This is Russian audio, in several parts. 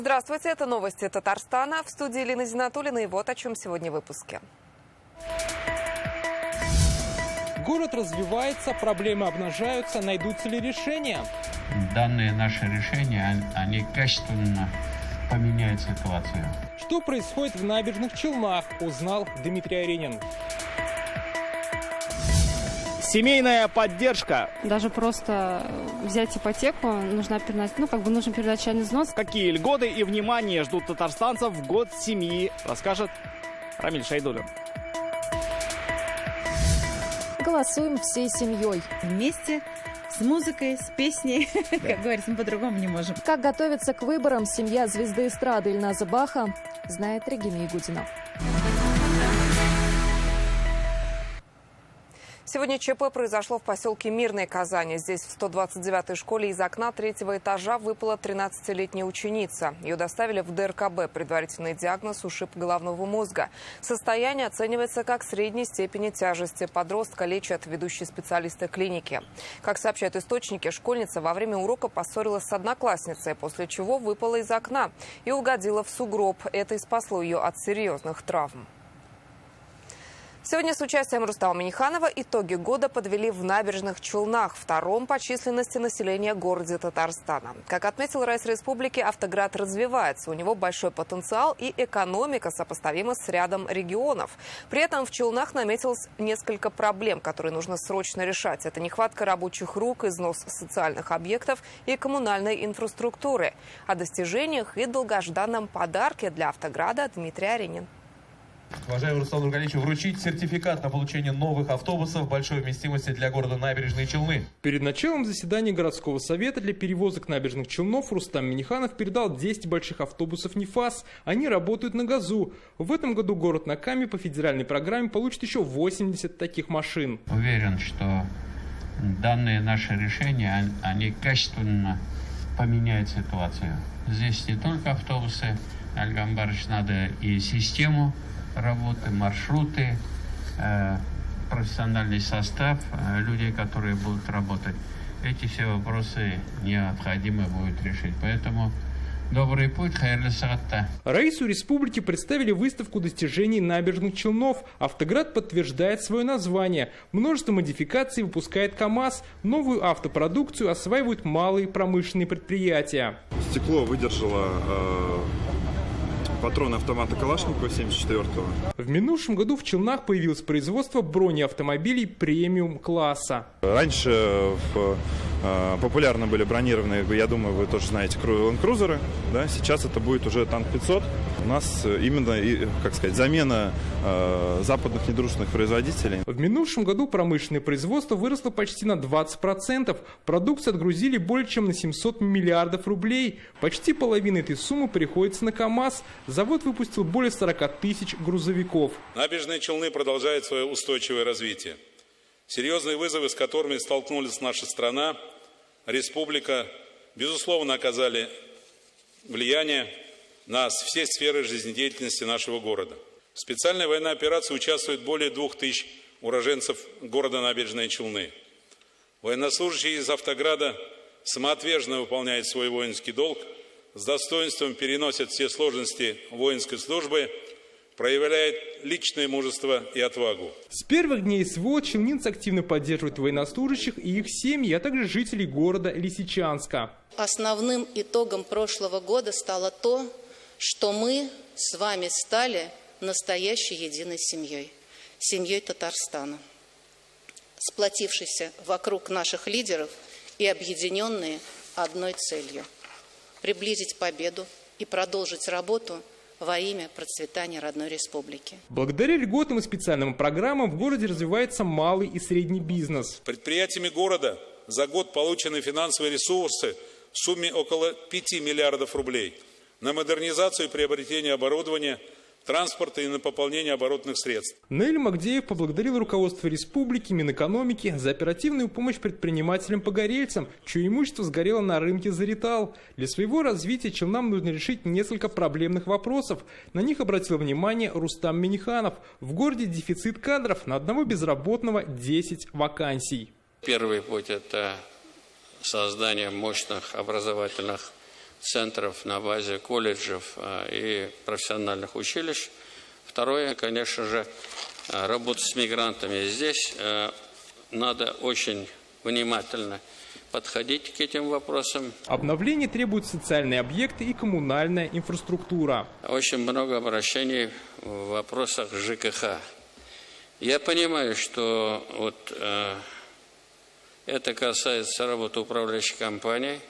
Здравствуйте, это новости Татарстана. В студии Елена Зинатуллина, и вот о чем сегодня в выпуске. Город развивается, проблемы обнажаются, найдутся ли решения? Данные наши решения, они качественно поменяют ситуацию. Что происходит в Набережных Челнах, узнал Дмитрий Аренин. Семейная поддержка. Даже просто взять ипотеку нужно первоначальный взнос. Какие льготы и внимание ждут татарстанцев в год семьи, расскажет Рамиль Шайдуллин. Голосуем всей семьей. Вместе, с музыкой, с песней. Как говорится, мы по-другому не можем. Как готовится к выборам семья звезды эстрады Ильназа Баха, знает Регина Ягудина. Сегодня ЧП произошло в поселке Мирной Казани. Здесь в 129-й школе из окна 3-го этажа выпала 13-летняя ученица. Ее доставили в ДРКБ. Предварительный диагноз – ушиб головного мозга. Состояние оценивается как средней степени тяжести. Подростка лечат ведущие специалисты клиники. Как сообщают источники, школьница во время урока поссорилась с одноклассницей, после чего выпала из окна и угодила в сугроб. Это и спасло ее от серьезных травм. Сегодня с участием Рустама Минниханова итоги года подвели в Набережных Челнах, втором по численности населения городе Татарстана. Как отметил Райс Республики, Автоград развивается. У него большой потенциал и экономика сопоставима с рядом регионов. При этом в Челнах наметилось несколько проблем, которые нужно срочно решать. Это нехватка рабочих рук, износ социальных объектов и коммунальной инфраструктуры. О достижениях и долгожданном подарке для Автограда Дмитрий Аренин. Уважаемый Рустам Нургалиевич, вручить сертификат на получение новых автобусов большой вместимости для города Набережные Челны. Перед началом заседания городского совета для перевозок Набережных Челнов Рустам Минниханов передал 10 больших автобусов НИФАС. Они работают на газу. В этом году город на Каме по федеральной программе получит еще 80 таких машин. Уверен, что данные наши решения, они качественно поменяют ситуацию. Здесь не только автобусы, Альгам Барыч, надо и систему работы, маршруты, профессиональный состав людей, которые будут работать. Эти все вопросы необходимо будет решить. Поэтому добрый путь, хайрлы сагатта. Раису республики представили выставку достижений Набережных Челнов. Автоград подтверждает свое название. Множество модификаций выпускает КАМАЗ. Новую автопродукцию осваивают малые промышленные предприятия. Стекло выдержало патроны автомата Калашникова 74-го. В минувшем году в Челнах появилось производство бронеавтомобилей премиум-класса. Раньше популярны были бронированные, я думаю, вы тоже знаете, ленд-крузеры. Да? Сейчас это будет уже танк 500. У нас именно, замена западных недружественных производителей. В минувшем году промышленное производство выросло почти на 20%. Продукцию отгрузили более чем на 700 миллиардов рублей. Почти половина этой суммы приходится на КАМАЗ. Завод выпустил более 40 тысяч грузовиков. Набережные Челны продолжают свое устойчивое развитие. Серьезные вызовы, с которыми столкнулась наша страна, республика, безусловно, оказали влияние на все сферы жизнедеятельности нашего города. В специальной военной операции участвует более 2000 уроженцев города Набережные Челны. Военнослужащие из Автограда самоотверженно выполняют свой воинский долг, с достоинством переносят все сложности воинской службы, проявляет личное мужество и отвагу. С первых дней СВО челнинцы активно поддерживают военнослужащих и их семьи, а также жителей города Лисичанска. Основным итогом прошлого года стало то, что мы с вами стали настоящей единой семьей, семьей Татарстана, сплотившейся вокруг наших лидеров и объединенные одной целью – приблизить победу и продолжить работу во имя процветания родной республики. Благодаря льготным и специальным программам в городе развивается малый и средний бизнес. Предприятиями города за год получены финансовые ресурсы в сумме около 5 миллиардов рублей на модернизацию и приобретение оборудования, транспорта и на пополнение оборотных средств. Наиль Магдеев поблагодарил руководство республики, Минэкономики за оперативную помощь предпринимателям-погорельцам, чье имущество сгорело на рынке Заритал. Для своего развития Челнам нужно решить несколько проблемных вопросов. На них обратил внимание Рустам Минниханов. В городе дефицит кадров, на одного безработного 10 вакансий. Первый путь – это создание мощных образовательных центров на базе колледжев и профессиональных училищ. Второе, конечно же, работа с мигрантами. Здесь надо очень внимательно подходить к этим вопросам. Обновление требуют социальные объекты и коммунальная инфраструктура. Очень много обращений в вопросах ЖКХ. Я понимаю, что это касается работы управляющей компании.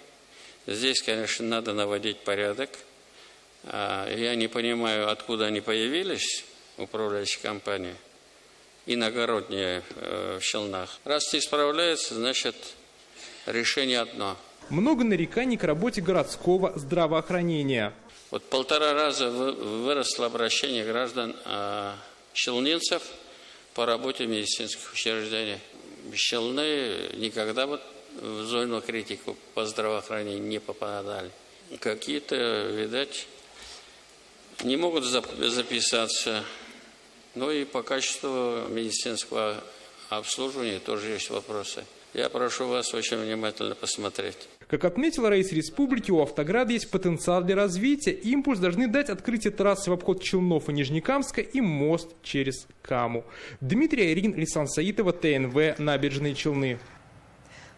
Здесь, конечно, надо наводить порядок. Я не понимаю, откуда они появились, управляющие компании, иногородние в Челнах. Раз не справляются, значит, решение одно. Много нареканий к работе городского здравоохранения. 1,5 раза выросло обращение граждан челнинцев по работе медицинских учреждений. Челны никогда в зону критику по здравоохранению не попадали. Какие-то, видать, не могут записаться. Ну и по качеству медицинского обслуживания тоже есть вопросы. Я прошу вас очень внимательно посмотреть. Как отметила Раиса Республики, у «Автограда» есть потенциал для развития. Импульс должны дать открытие трассы в обход Челнов и Нижнекамска и мост через Каму. Дмитрий Айрин, Лисан Саитова, ТНВ, Набережные Челны.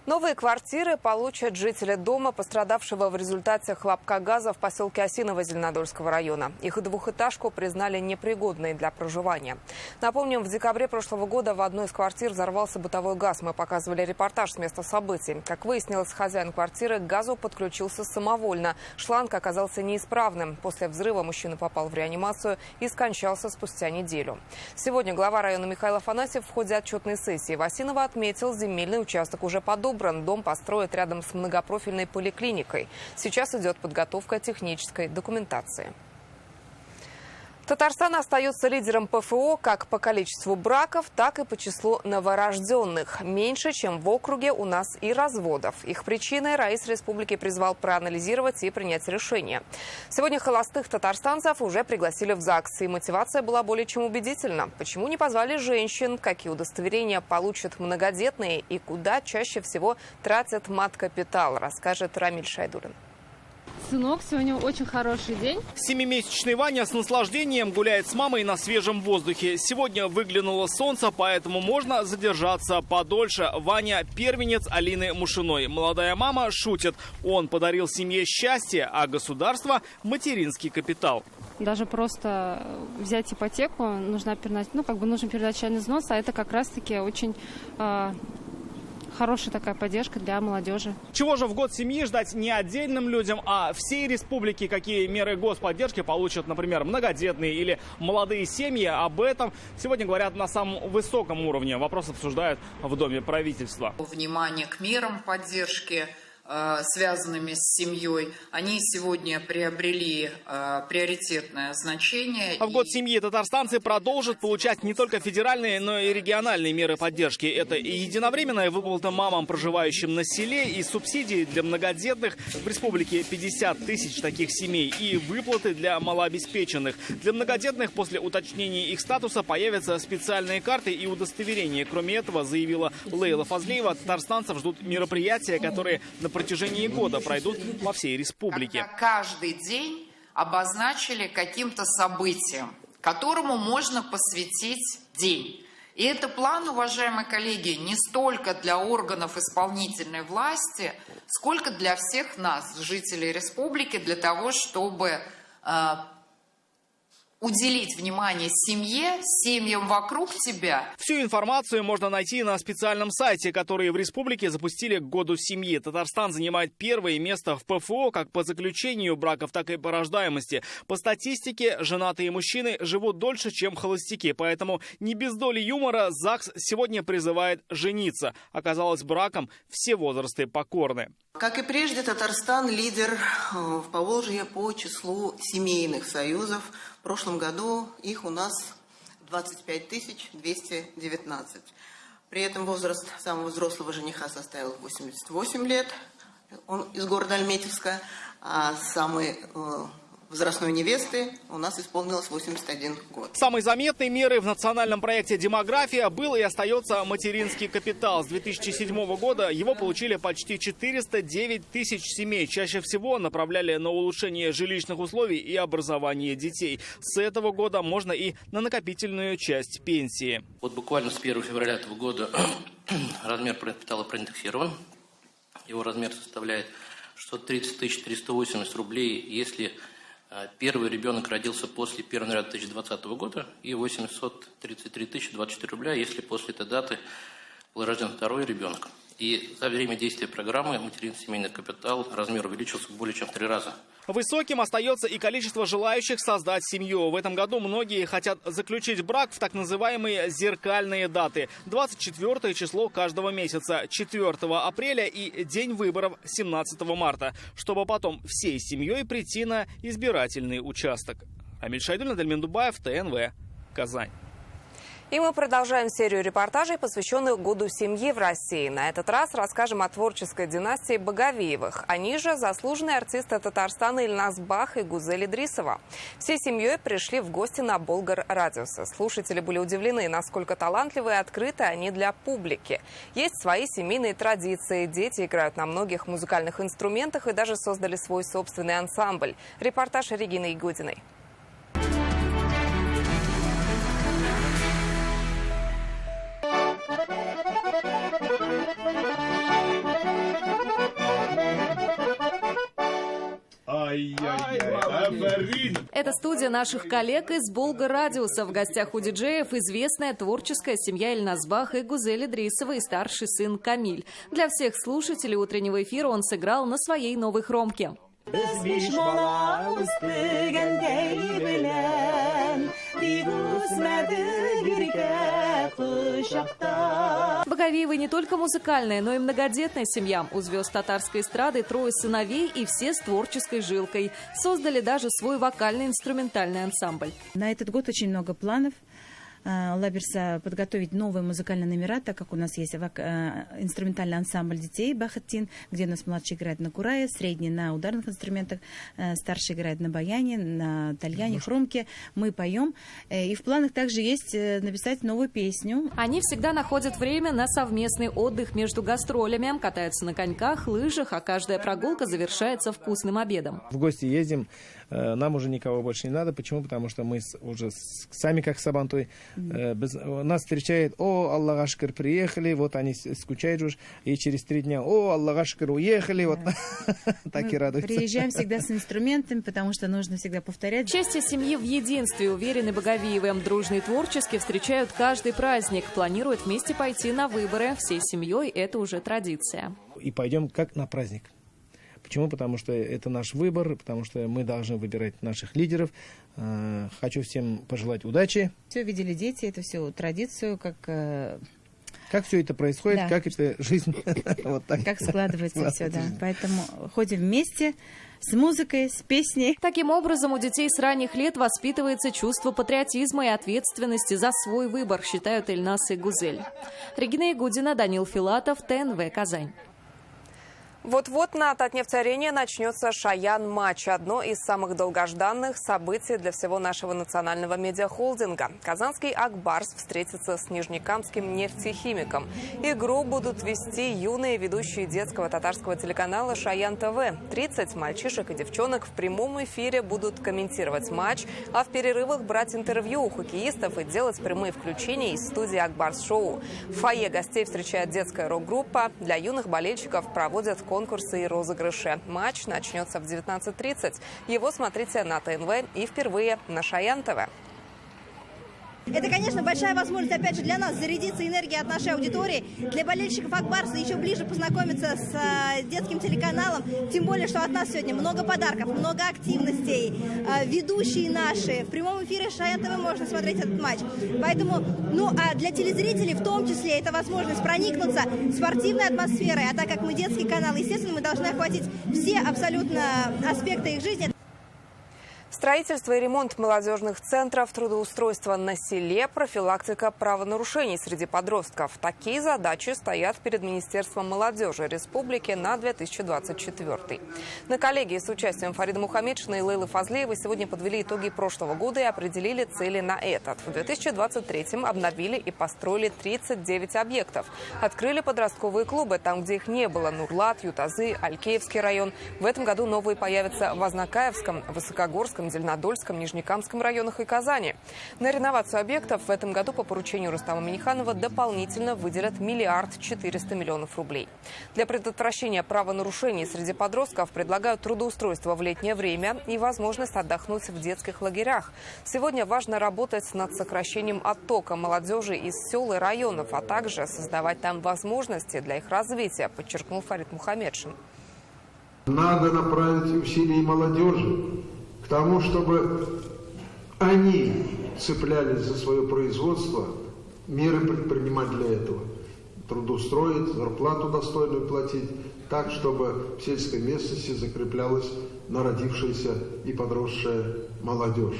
Новые квартиры получат жители дома, пострадавшего в результате хлопка газа в поселке Осиново Зеленодольского района. Их двухэтажку признали непригодной для проживания. Напомним, в декабре прошлого года в одной из квартир взорвался бытовой газ. Мы показывали репортаж с места событий. Как выяснилось, хозяин квартиры к газу подключился самовольно. Шланг оказался неисправным. После взрыва мужчина попал в реанимацию и скончался спустя неделю. Сегодня глава района Михаил Афанасьев в ходе отчетной сессии в Осиново отметил, земельный участок уже подобран. Дом построят рядом с многопрофильной поликлиникой. Сейчас идет подготовка технической документации. Татарстан остается лидером ПФО как по количеству браков, так и по числу новорожденных. Меньше, чем в округе, у нас и разводов. Их причиной Раис Республики призвал проанализировать и принять решение. Сегодня холостых татарстанцев уже пригласили в ЗАГС, и мотивация была более чем убедительна. Почему не позвали женщин, какие удостоверения получат многодетные и куда чаще всего тратят мат-капитал, расскажет Рамиль Шайдулин. Сынок, сегодня очень хороший день. 7-месячный Ваня с наслаждением гуляет с мамой на свежем воздухе. Сегодня выглянуло солнце, поэтому можно задержаться подольше. Ваня – первенец Алины Мушиной. Молодая мама шутит. Он подарил семье счастье, а государство – материнский капитал. Даже просто взять ипотеку нужно первоначальный взнос, а это как раз-таки очень... хорошая такая поддержка для молодежи. Чего же в год семьи ждать не отдельным людям, а всей республике? Какие меры господдержки получат, например, многодетные или молодые семьи? Об этом сегодня говорят на самом высоком уровне. Вопрос обсуждают в Доме правительства. Внимание к мерам поддержки, связанными с семьей, они сегодня приобрели приоритетное значение. А в год семьи татарстанцы продолжат получать не только федеральные, но и региональные меры поддержки. Это и единовременная выплата мамам, проживающим на селе, и субсидии для многодетных. В республике 50 тысяч таких семей, и выплаты для малообеспеченных. Для многодетных после уточнения их статуса появятся специальные карты и удостоверения. Кроме этого, заявила Лейла Фазлиева, татарстанцев ждут мероприятия, которые на протяжении года пройдут по всей республике. Когда каждый день обозначили каким-то событием, которому можно посвятить день. И это план, уважаемые коллеги, не столько для органов исполнительной власти, сколько для всех нас, жителей республики, для того, чтобы уделить внимание семье, семьям вокруг тебя. Всю информацию можно найти на специальном сайте, который в республике запустили к году семьи. Татарстан занимает первое место в ПФО как по заключению браков, так и по рождаемости. По статистике, женатые мужчины живут дольше, чем холостяки. Поэтому не без доли юмора ЗАГС сегодня призывает жениться. Оказалось, браком все возрасты покорны. Как и прежде, Татарстан лидер в Поволжье по числу семейных союзов. В прошлом году их у нас 25 219. При этом возраст самого взрослого жениха составил 88 лет. Он из города Альметьевска. А самый возрастной невесты у нас исполнилось 81 год. Самой заметной мерой в национальном проекте «Демография» был и остается материнский капитал. С 2007 года его получили почти 409 тысяч семей. Чаще всего направляли на улучшение жилищных условий и образование детей. С этого года можно и на накопительную часть пенсии. Вот буквально с 1 февраля этого года размер капитала проиндексирован. Его размер составляет 630 380 рублей, если первый ребенок родился после 1 января 2020 года, и 833 024 рубля, если после этой даты был рожден второй ребенок. И за время действия программы материнский семейный капитал размер увеличился более чем в 3 раза. Высоким остается и количество желающих создать семью. В этом году многие хотят заключить брак в так называемые зеркальные даты. 24 число каждого месяца, 4 апреля и день выборов 17 марта, чтобы потом всей семьей прийти на избирательный участок. Амиль Шайдуллин, Дальмин Дубаев, ТНВ, Казань. И мы продолжаем серию репортажей, посвященных Году семьи в России. На этот раз расскажем о творческой династии Баговеевых. Они же заслуженные артисты Татарстана Ильназ Бах и Гузель Идрисова. Всей семьей пришли в гости на Болгар Радиуса. Слушатели были удивлены, насколько талантливы и открыты они для публики. Есть свои семейные традиции. Дети играют на многих музыкальных инструментах и даже создали свой собственный ансамбль. Репортаж Регины Игудиной. Это студия наших коллег из Болгар Радиуса. В гостях у диджеев известная творческая семья Ильназ Бах и Гузель Идрисова и старший сын Камиль. Для всех слушателей утреннего эфира он сыграл на своей новой хромке. Баговеевы не только музыкальная, но и многодетная семья. У звезд татарской эстрады 3 сыновей и все с творческой жилкой. Создали даже свой вокально-инструментальный ансамбль. На этот год очень много планов. Лаберса подготовить новые музыкальные номера, так как у нас есть инструментальный ансамбль детей Бахаттин, где у нас младший играет на курае, средний на ударных инструментах, старший играет на баяне, на тальяне, хромке. Мы поем. И в планах также есть написать новую песню. Они всегда находят время на совместный отдых между гастролями, катаются на коньках, лыжах, а каждая прогулка завершается вкусным обедом. В гости ездим, нам уже никого больше не надо. Почему? Потому что мы уже сами как Сабантой. Нас встречает: о, Аллах шукр, приехали, вот они скучают уже, и через 3 дня: о, Аллах шукр, уехали, вот так и радуются. Приезжаем всегда с инструментами, потому что нужно всегда повторять. Счастье семьи в единстве, уверены Баговеевы. Дружно и творчески встречают каждый праздник, планируют вместе пойти на выборы. Всей семьей это уже традиция. И пойдем как на праздник. Почему? Потому что это наш выбор, потому что мы должны выбирать наших лидеров. Хочу всем пожелать удачи. Все видели дети, это все традицию, как все это происходит, да. Как это жизнь. Вот так. Как складывается все, да. Поэтому ходим вместе с музыкой, с песней. Таким образом, у детей с ранних лет воспитывается чувство патриотизма и ответственности за свой выбор, считают Ильназ и Гузель. Регина Игудина, Данил Филатов, ТНВ, Казань. Вот-вот на Татнефть-арене начнется Шаян-матч. Одно из самых долгожданных событий для всего нашего национального медиахолдинга. Казанский Акбарс встретится с нижнекамским нефтехимиком. Игру будут вести юные ведущие детского татарского телеканала Шаян ТВ. 30 мальчишек и девчонок в прямом эфире будут комментировать матч, а в перерывах брать интервью у хоккеистов и делать прямые включения из студии Акбарс-шоу. В фойе гостей встречает детская рок-группа. Для юных болельщиков проводят конкурсы и розыгрыши. Матч начнется в 19:30. Его смотрите на ТНВ и впервые на Шаян ТВ. Это, конечно, большая возможность, опять же, для нас зарядиться энергией от нашей аудитории. Для болельщиков Акбарса еще ближе познакомиться с детским телеканалом. Тем более, что от нас сегодня много подарков, много активностей. Ведущие наши. В прямом эфире Шаян ТВ можно смотреть этот матч. Поэтому, а для телезрителей в том числе это возможность проникнуться спортивной атмосферой. А так как мы детский канал, естественно, мы должны охватить все абсолютно аспекты их жизни. Строительство и ремонт молодежных центров, трудоустройство на селе, профилактика правонарушений среди подростков. Такие задачи стоят перед Министерством молодежи Республики на 2024. На коллегии с участием Фарида Мухамедшина и Лейлы Фазлиевой сегодня подвели итоги прошлого года и определили цели на этот. В 2023-м обновили и построили 39 объектов. Открыли подростковые клубы там, где их не было: Нурлат, Ютазы, Алькеевский район. В этом году новые появятся в Азнакаевском, Высокогорском, Зеленодольском, Нижнекамском районах и Казани. На реновацию объектов в этом году по поручению Рустама Минниханова дополнительно выделят 1 400 000 000 рублей. Для предотвращения правонарушений среди подростков предлагают трудоустройство в летнее время и возможность отдохнуть в детских лагерях. Сегодня важно работать над сокращением оттока молодежи из сел и районов, а также создавать там возможности для их развития, подчеркнул Фарид Мухамедшин. Надо направить усилия молодежи к тому, чтобы они цеплялись за свое производство, меры предпринимать для этого. Трудоустроить, зарплату достойную платить, так, чтобы в сельской местности закреплялась народившаяся и подросшая молодежь.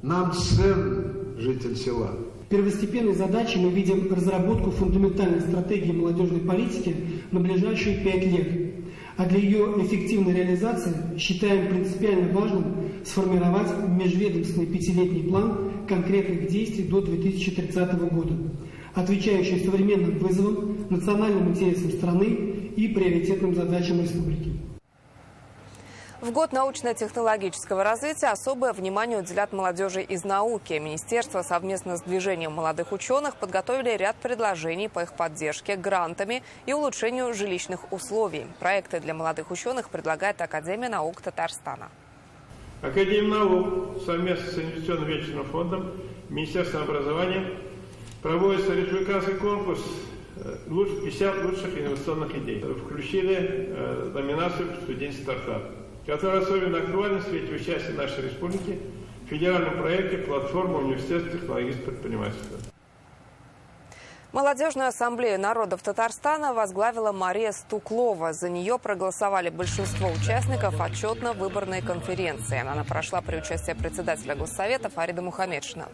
Нам ценен житель села. Первостепенной задачей мы видим разработку фундаментальной стратегии молодежной политики на ближайшие 5 лет. А для ее эффективной реализации считаем принципиально важным сформировать межведомственный 5-летний план конкретных действий до 2030 года, отвечающий современным вызовам, национальным интересам страны и приоритетным задачам республики. В год научно-технологического развития особое внимание уделят молодежи из науки. Министерство совместно с движением молодых ученых подготовили ряд предложений по их поддержке грантами и улучшению жилищных условий. Проекты для молодых ученых предлагает Академия наук Татарстана. Академия наук совместно с Инвестиционным венчурным фондом, Министерством образования проводится республиканский конкурс 50 лучших инновационных идей. Включили номинацию «Студенческий стартап», которая особенно актуальна в свете участия нашей республики в федеральном проекте «Платформа университета технологического предпринимательства». Молодежную ассамблею народов Татарстана возглавила Мария Стуклова. За нее проголосовали большинство участников отчетно-выборной конференции. Она прошла при участии председателя Госсовета Фарида Мухамедшина.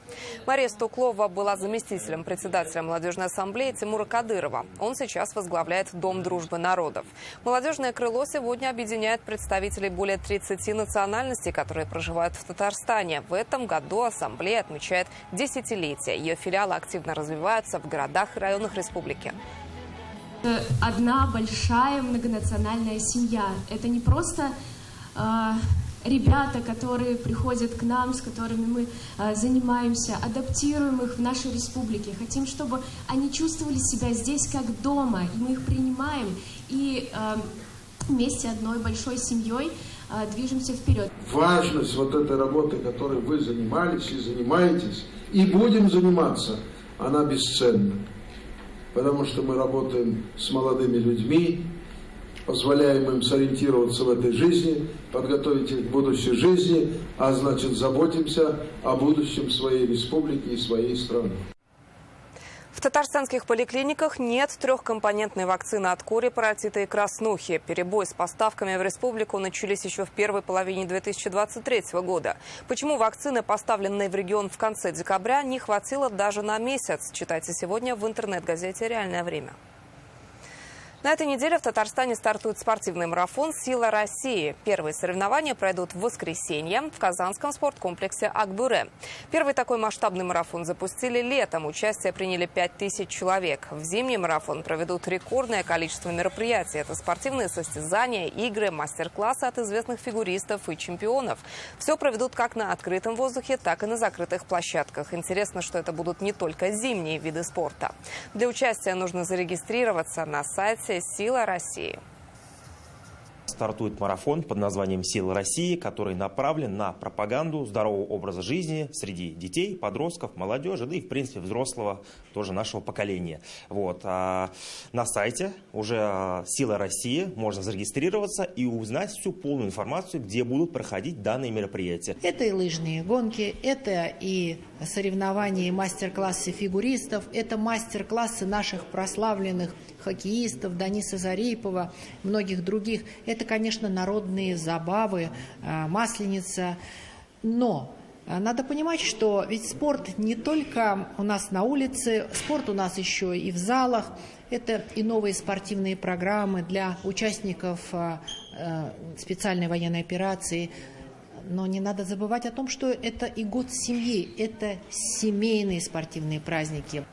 Мария Стуклова была заместителем председателя молодежной ассамблеи Тимура Кадырова. Он сейчас возглавляет Дом дружбы народов. Молодежное крыло сегодня объединяет представителей более 30 национальностей, которые проживают в Татарстане. В этом году ассамблея отмечает десятилетие. Ее филиалы активно развиваются в городах и районах республики. Одна большая многонациональная семья. Это не просто ребята, которые приходят к нам, с которыми мы занимаемся, адаптируем их в нашей республике. Хотим, чтобы они чувствовали себя здесь как дома, и мы их принимаем, и вместе одной большой семьей движемся вперед. Важность вот этой работы, которой вы занимались и занимаетесь, и будем заниматься, она бесценна. Потому что мы работаем с молодыми людьми, позволяем им сориентироваться в этой жизни, подготовить их к будущей жизни, а значит заботимся о будущем своей республики и своей страны. В татарстанских поликлиниках нет трехкомпонентной вакцины от кори, паротита и краснухи. Перебои с поставками в республику начались еще в первой половине 2023 года. Почему вакцины, поставленные в регион в конце декабря, не хватило даже на месяц? Читайте сегодня в интернет-газете «Реальное время». На этой неделе в Татарстане стартует спортивный марафон «Сила России». Первые соревнования пройдут в воскресенье в Казанском спорткомплексе «Акбюре». Первый такой масштабный марафон запустили летом. Участие приняли 5000 человек. В зимний марафон проведут рекордное количество мероприятий. Это спортивные состязания, игры, мастер-классы от известных фигуристов и чемпионов. Все проведут как на открытом воздухе, так и на закрытых площадках. Интересно, что это будут не только зимние виды спорта. Для участия нужно зарегистрироваться на сайте «Сила России». Стартует марафон под названием «Сила России», который направлен на пропаганду здорового образа жизни среди детей, подростков, молодежи, да и, в принципе, взрослого тоже нашего поколения. Вот. А на сайте уже «Сила России» можно зарегистрироваться и узнать всю полную информацию, где будут проходить данные мероприятия. Это и лыжные гонки, это и соревнования, и мастер-классы фигуристов, это мастер-классы наших прославленных хоккеистов, Дениса Зарипова, многих других. Это, конечно, народные забавы, Масленица, Но надо понимать, что ведь спорт не только у нас на улице, спорт у нас еще и в залах. Это и новые спортивные программы для участников специальной военной операции. Но не надо забывать о том, что это и год семьи, это семейные спортивные праздники.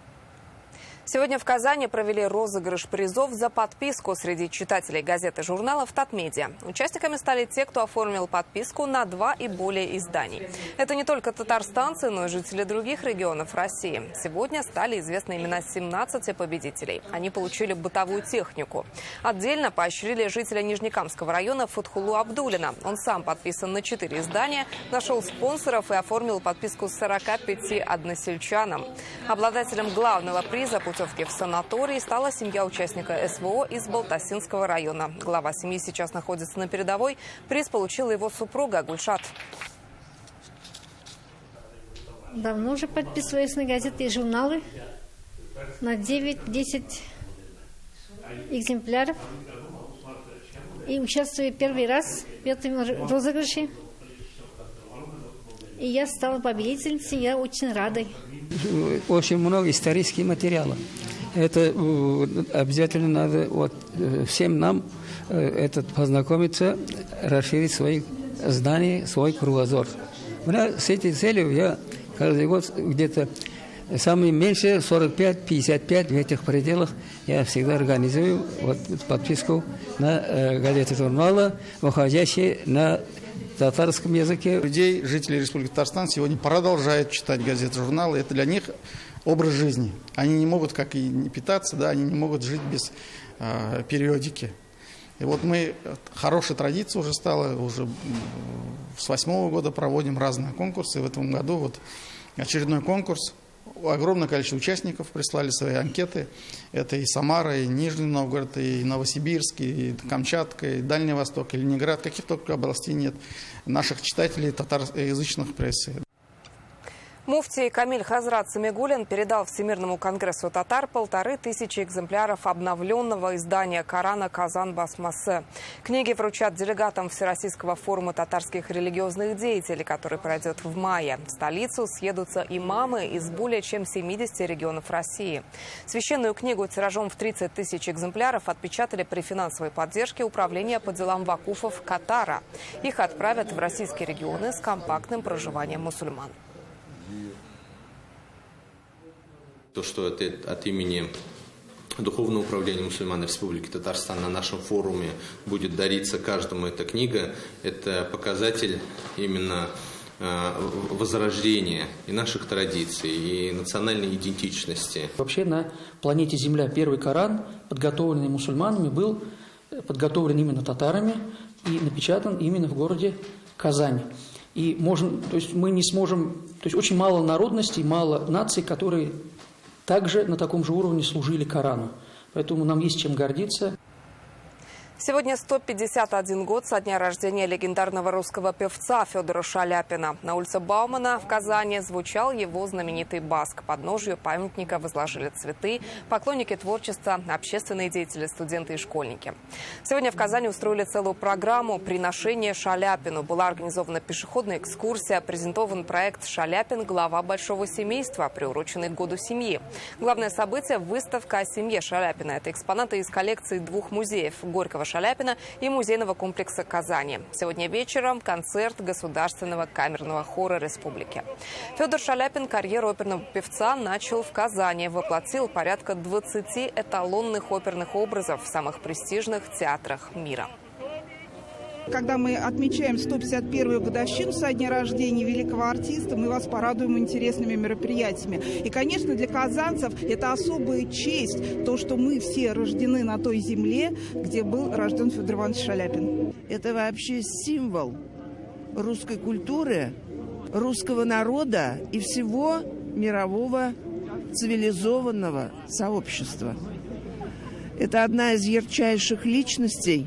Сегодня в Казани провели розыгрыш призов за подписку среди читателей газет и журналов «Татмедиа». Участниками стали те, кто оформил подписку на 2 и более изданий. Это не только татарстанцы, но и жители других регионов России. Сегодня стали известны имена 17 победителей. Они получили бытовую технику. Отдельно поощрили жителя Нижнекамского района Фатхулу Абдулина. Он сам подписан на 4 издания, нашел спонсоров и оформил подписку 45 односельчанам. Обладателем главного приза путевки в санаторий стала семья участника СВО из Балтасинского района. Глава семьи сейчас находится на передовой. Приз получила его супруга Гульшат. Давно уже подписываюсь на газеты и журналы. На 9-10 экземпляров. И участвую первый раз в этом розыгрыше. И я стала победительницей, я очень рада. Очень много исторических материалов. Это обязательно надо всем нам познакомиться, расширить свои знания, свой кругозор. С этой целью я каждый год где-то самое меньше 45-55 в этих пределах я всегда организую подписку на газеты журнала, выходящие на татарском языке. Людей, жителей Республики Татарстан сегодня продолжают читать газеты, журналы. Это для них образ жизни. Они не могут, как и не питаться, да, они не могут жить без периодики. И вот мы, хорошая традиция уже стала, уже с 2008 года проводим разные конкурсы. В этом году очередной конкурс. Огромное количество участников прислали свои анкеты. Это и Самара, и Нижний Новгород, и Новосибирск, и Камчатка, и Дальний Восток, и Ленинград. Каких только областей нет наших читателей татарскоязычных прессы. Муфтий Камиль Хазрат Самигуллин передал Всемирному конгрессу татар 1500 экземпляров обновленного издания Корана «Казан Басмасы». Книги вручат делегатам Всероссийского форума татарских религиозных деятелей, который пройдет в мае. В столицу съедутся имамы из более чем 70 регионов России. Священную книгу тиражом в 30 000 экземпляров отпечатали при финансовой поддержке Управления по делам вакуфов Катара. Их отправят в российские регионы с компактным проживанием мусульман. То, что от имени Духовного управления мусульман Республики Татарстан на нашем форуме будет дариться каждому эта книга, это показатель именно возрождения и наших традиций, и национальной идентичности. Вообще на планете Земля первый Коран, подготовленный мусульманами, был подготовлен именно татарами и напечатан именно в городе Казань. И мы не сможем, то есть очень мало народностей, мало наций, которые также на таком же уровне служили Корану. Поэтому нам есть чем гордиться. Сегодня 151 год со дня рождения легендарного русского певца Федора Шаляпина. На улице Баумана в Казани звучал его знаменитый бас. К подножию памятника возложили цветы поклонники творчества, общественные деятели, студенты и школьники. Сегодня в Казани устроили целую программу «Приношение Шаляпину». Была организована пешеходная экскурсия, презентован проект «Шаляпин. Глава большого семейства», приуроченный к году семьи. Главное событие – выставка о семье Шаляпина. Это экспонаты из коллекции 2 музеев – Горького Шаляпина и музейного комплекса Казани. Сегодня вечером концерт Государственного камерного хора республики. Федор Шаляпин карьеру оперного певца начал в Казани. Воплотил порядка 20 эталонных оперных образов в самых престижных театрах мира. Когда мы отмечаем 151-ю годовщину со дня рождения великого артиста, мы вас порадуем интересными мероприятиями. И, конечно, для казанцев это особая честь, то, что мы все рождены на той земле, где был рожден Федор Иванович Шаляпин. Это вообще символ русской культуры, русского народа и всего мирового цивилизованного сообщества. Это одна из ярчайших личностей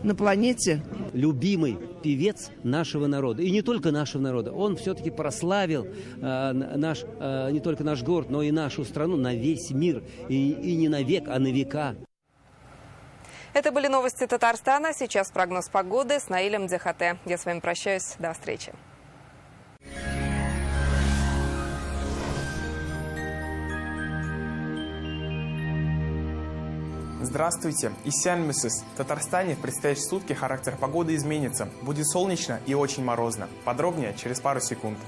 на планете. Любимый певец нашего народа. И не только нашего народа. Он все-таки прославил не только наш город, но и нашу страну на весь мир. И не на век, а на века. Это были новости Татарстана. Сейчас прогноз погоды с Наилем Дзяхате. Я с вами прощаюсь. До встречи. Здравствуйте, Исянмисыс. В Татарстане в предстоящие сутки характер погоды изменится. Будет солнечно и очень морозно. Подробнее через пару секунд.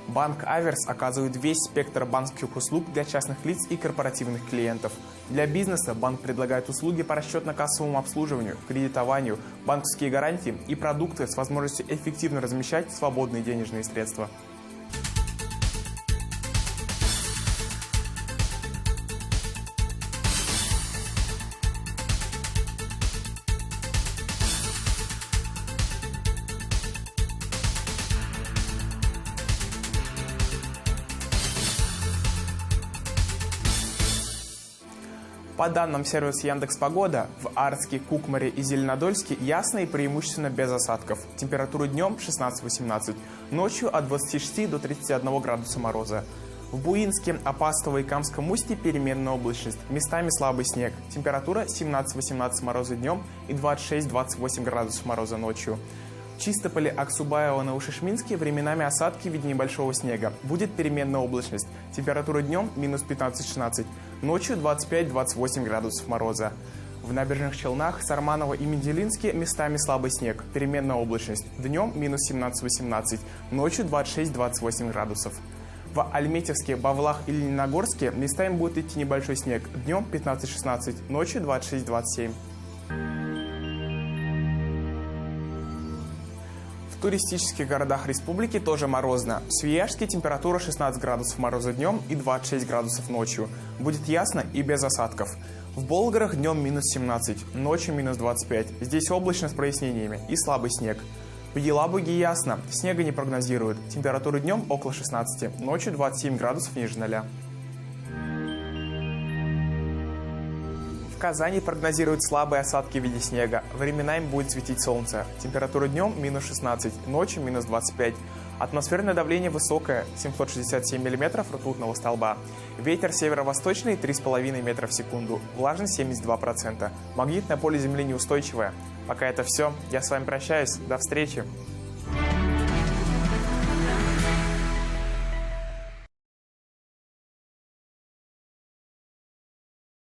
Банк Аверс оказывает весь спектр банковских услуг для частных лиц и корпоративных клиентов. Для бизнеса банк предлагает услуги по расчетно-кассовому обслуживанию, кредитованию, банковские гарантии и продукты с возможностью эффективно размещать свободные денежные средства. По данным сервиса Яндекс.Погода, в Арске, Кукмаре и Зеленодольске ясно и преимущественно без осадков. Температура днем 16-18, ночью от 26 до 31 градуса мороза. В Буинске, Апастово и Камском устье переменная облачность, местами слабый снег. Температура 17-18 мороза днем и 26-28 градусов мороза ночью. В Чистополе, Аксубаево, Новошишминске временами осадки в виде небольшого снега. Будет переменная облачность. Температура днем минус 15-16, ночью 25-28 градусов мороза. В Набережных Челнах, Сарманово и Менделинске местами слабый снег. Переменная облачность. Днем минус 17-18, ночью 26-28 градусов. В Альметьевске, Бавлах и Лениногорске местами будет идти небольшой снег. Днем 15-16, ночью 26-27. В туристических городах республики тоже морозно. В Свияжске температура 16 градусов мороза днем и 26 градусов ночью. Будет ясно и без осадков. В Болгарах днем минус 17, ночью минус 25. Здесь облачно с прояснениями и слабый снег. В Елабуге ясно, снега не прогнозируют. Температура днем около 16, ночью 27 градусов ниже 0. В Казани прогнозируют слабые осадки в виде снега. Временами будет светить солнце. Температура днем минус 16, ночью минус 25. Атмосферное давление высокое, 767 мм ртутного столба. Ветер северо-восточный 3,5 метра в секунду. Влажность 72%. Магнитное поле Земли неустойчивое. Пока это все. Я с вами прощаюсь. До встречи.